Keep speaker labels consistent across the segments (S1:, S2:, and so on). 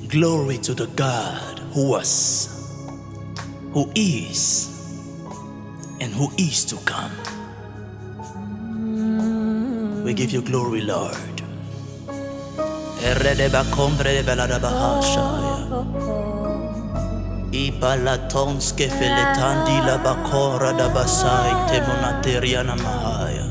S1: Glory to the God who was, who is, and who is to come. We give you glory, Lord. Ipalatonske feletandi la bakora da basai temonateriana mahaya.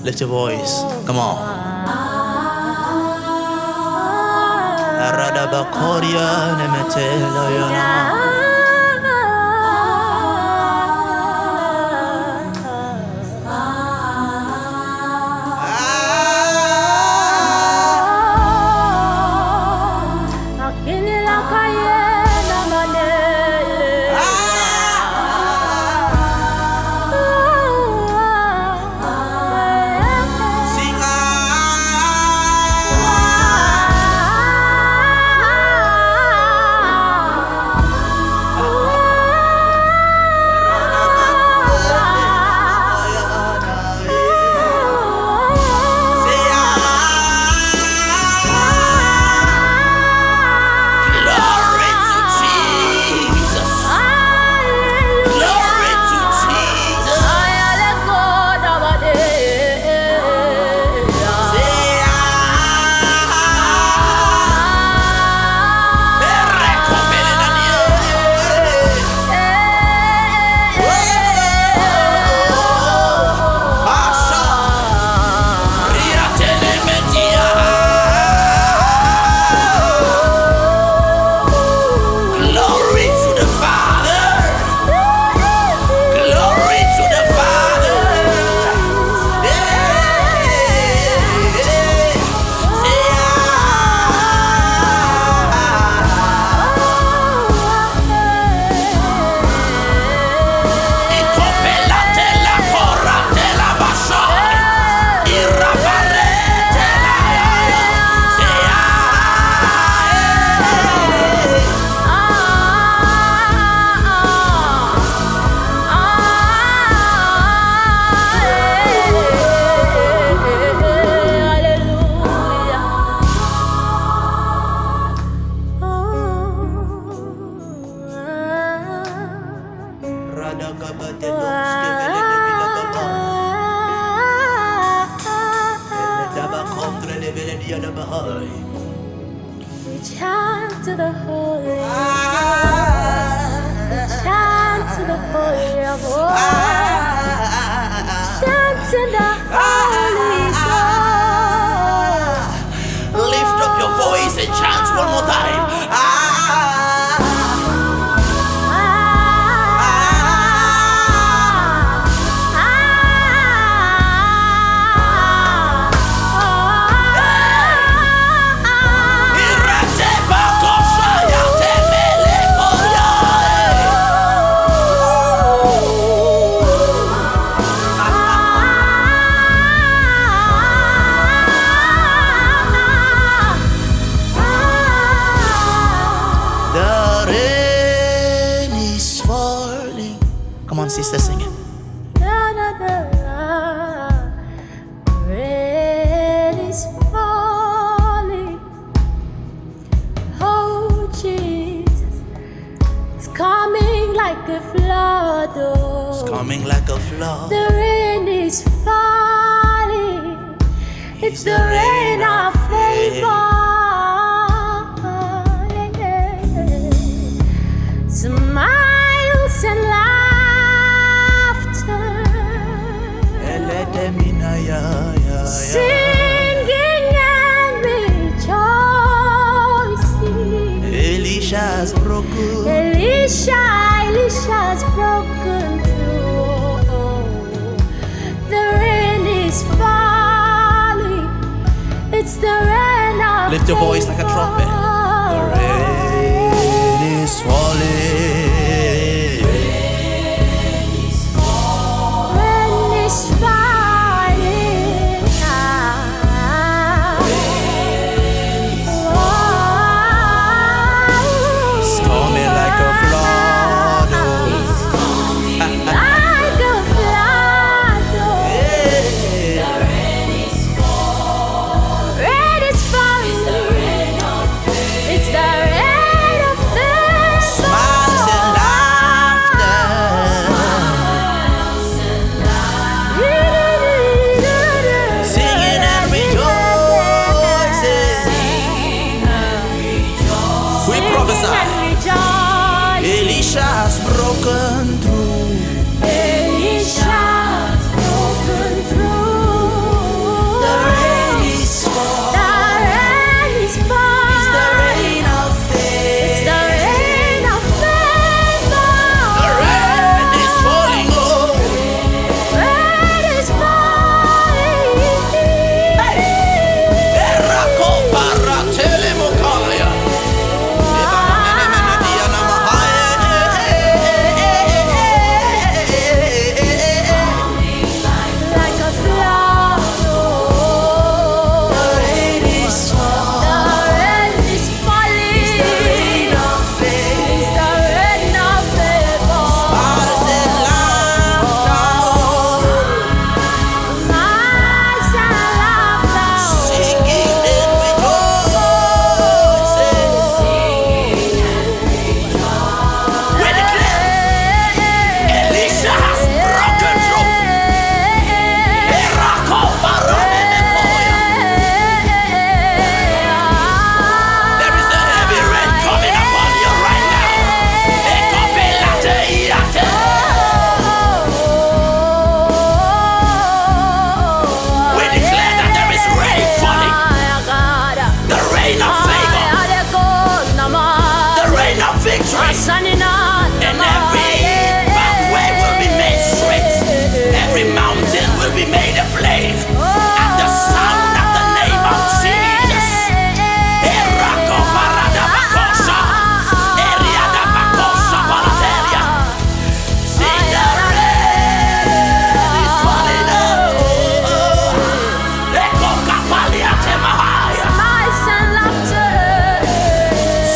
S1: Lift your voice, come on. Aradabakoria nemetela yana.
S2: We chant to the Holy, chant to the Holy of chant to the Holy God.
S1: Lift up your voice and chant one more time. Come on, sister, sing it.
S2: Rain is falling. Oh, Jesus. It's coming like a flood. Oh.
S1: It's coming like a flood.
S2: The rain is falling. It's the rain of favor. Smiles and laughter, singing and rejoicing.
S1: Elisha's broken.
S2: Elisha's broken through. The rain is falling. It's the rain
S1: Lift your voice like a trumpet. The rain is falling.
S2: Rain is falling. Rain is falling.
S1: It's coming like a flood.
S2: It's coming like a flood.
S1: Yeah.
S2: The rain is falling. Rain is falling. It's the rain of faith. It's the rain of faith.
S1: Smiles and laughter.
S2: Smiles and laughter.
S1: Singing and rejoicing.
S2: Singing and rejoicing.
S1: We prophesy.
S2: Singing and rejoicing.
S1: Elisha has broken through.
S2: Elisha has broken through.
S1: The rain is falling.
S2: The rain is falling.
S1: It's the rain of faith.
S2: It's the rain of favor.
S1: The rain is falling. Oh,
S2: Rain is falling.
S1: Erako paratele mokaya.
S2: Like a flood.
S1: The rain is falling.
S2: The rain is falling.
S1: It's the rain of faith.
S2: It's the rain of favor.
S1: Smiles and laughter.
S2: Smiles and laughter.
S1: Singing and rejoicing. We declare Elisha has broken through. Erako paratele moya. There is a heavy rain coming upon you right now. Ekopelate iate. We declare that there is rain falling. The rain of favor. The rain of victory. And every pathway will be made straight. Every mountain will be made a plain. At the sound of the name of Jesus. Erako parada bakosha. Eriada bakosha palateria. See the rain is falling. Eko kapaliate mahaya.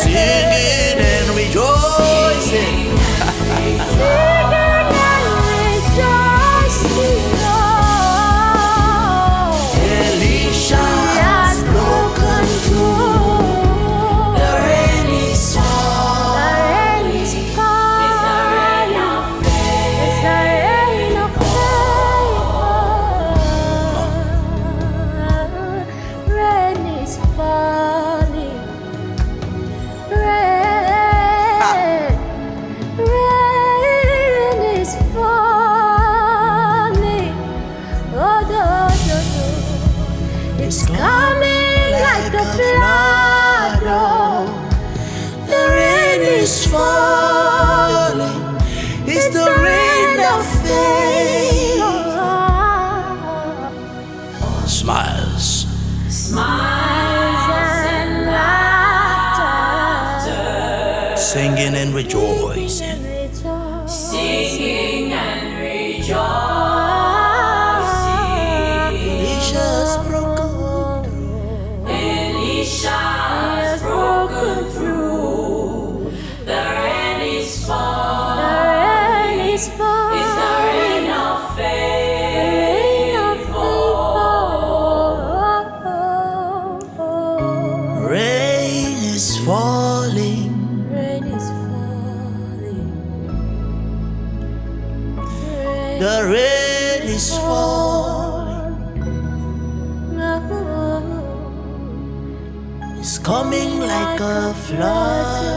S1: Singing and rejoicing. Elisha has broken through. The rain is falling.
S2: It's the rain of faith. It's the rain of faith. Rain is falling. Rain is falling. Oh, it's coming like a flood. Oh.
S1: The rain is falling. It's the rain of faith. Smiles.
S2: Smiles and laughter.
S1: Singing and rejoicing.
S2: Singing and rejoicing.
S1: Elisha's broken.
S2: Elisha has broken through. The rain is falling. The rain is falling. It's the rain of faith.
S1: Rain is falling.
S2: Rain is falling.
S1: The rain is falling. It's coming like a flood.